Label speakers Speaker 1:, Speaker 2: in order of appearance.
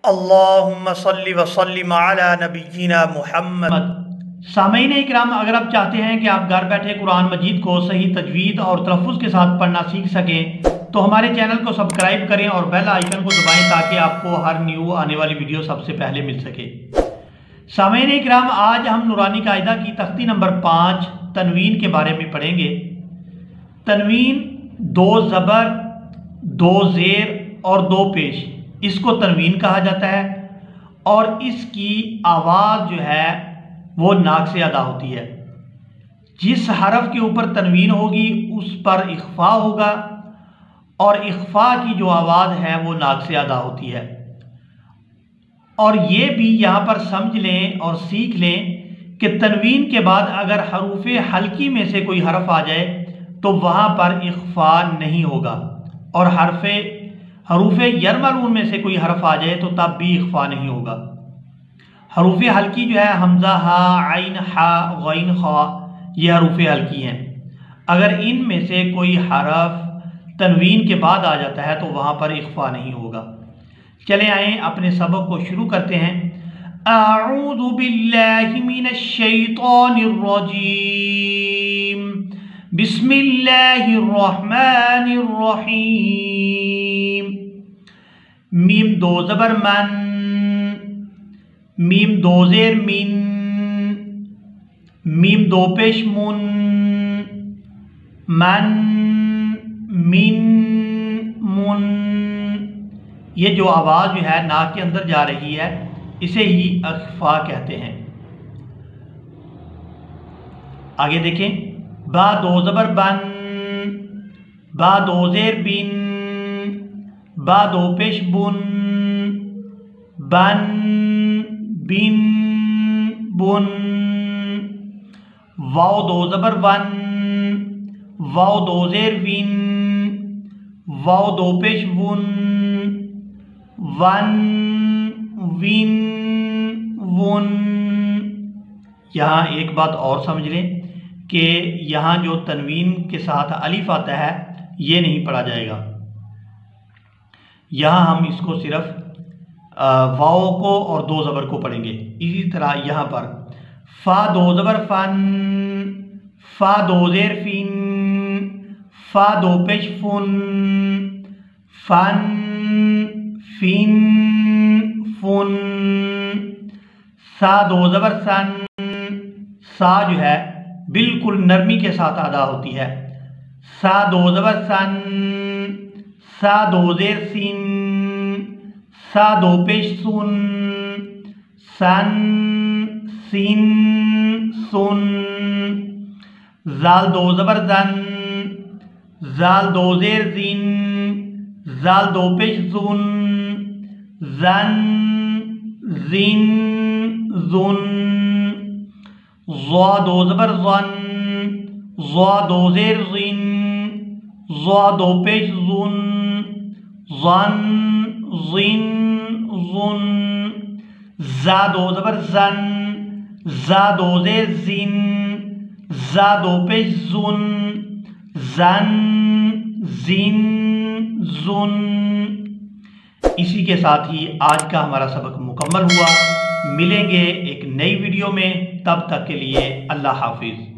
Speaker 1: اللہم صلی وسلم علی نبینا محمد۔
Speaker 2: سامعین اکرام، اگر آپ چاہتے ہیں کہ آپ گھر بیٹھے قرآن مجید کو صحیح تجوید اور تلفظ کے ساتھ پڑھنا سیکھ سکیں تو ہمارے چینل کو سبسکرائب کریں اور بیل آئیکن کو دبائیں تاکہ آپ کو ہر نیو آنے والی ویڈیو سب سے پہلے مل سکے۔ سامعین اکرام، آج ہم نورانی قاعدہ کی تختی نمبر 5 تنوین کے بارے میں پڑھیں گے۔ تنوین 2 زبر 2 زیر اور 2 پیش، اس کو تنوین کہا جاتا ہے اور اس کی آواز جو ہے وہ ناک سے ادا ہوتی ہے۔ جس حرف کے اوپر تنوین ہوگی اس پر اخفا ہوگا اور اخفا کی جو آواز ہے وہ ناک سے ادا ہوتی ہے۔ اور یہ بھی یہاں پر سمجھ لیں اور سیکھ لیں کہ تنوین کے بعد اگر حروف حلقی میں سے کوئی حرف آ جائے تو وہاں پر اخفا نہیں ہوگا، اور حروف یرملون میں سے کوئی حرف آ جائے تو تب بھی اخفا نہیں ہوگا۔ حروف حلقی جو ہے حمزہ، ہا، عین، حا، غین، خا، یہ حروف حلقی ہیں۔ اگر ان میں سے کوئی حرف تنوین کے بعد آ جاتا ہے تو وہاں پر اخفا نہیں ہوگا۔ چلیں آئیں اپنے سبق کو شروع کرتے ہیں۔ اعوذ باللہ من الشیطان الرجیم، بسم اللہ الرحمن الرحیم۔ میم 2 زبر من، میم 2 زیر من، میم 2 پیش من، من، من، من۔ یہ جو آواز جو ہے ناک کے اندر جا رہی ہے اسے ہی اخفا کہتے ہیں۔ آگے دیکھیں، با 2 زبر بن، با 2 زیر بن، با 2 پیش بن، بن، بن، بن۔ واو 2 زبر ون، واو 2 زیر ون، واو 2 پیش ون، ون، ون، ون۔ یہاں ایک بات اور سمجھ لیں کہ یہاں جو تنوین کے ساتھ الف آتا ہے یہ نہیں پڑھا جائے گا، یہاں ہم اس کو صرف واو کو اور 2 زبر کو پڑھیں گے۔ اسی طرح یہاں پر فا 2 زبر فن، فا 2 زیر فن، فا 2 پیش فن، فن، فن، فن۔ سا 2 زبر سن، سا جو ہے بالکل نرمی کے ساتھ ادا ہوتی ہے۔ سا 2 زبر سن، سا 2 زیر سن، سا 2 پیش سن، سن، سن، سن۔ زال 2 زبر زن، زال 2 زیر زن، زال 2 پیش زن، زن، زن، زن۔ ضا 2 زبر زن، ضا 2 زیر زن، ضا 2 پیش زن، زن، زن، زن۔ زا 2 زبر زن، زا 2 زیر زن، زا 2 پیش زن، زن، زن، زن۔ اسی کے ساتھ ہی آج کا ہمارا سبق مکمل ہوا۔ ملیں گے ایک نئی ویڈیو میں، تب تک کے لیے اللہ حافظ۔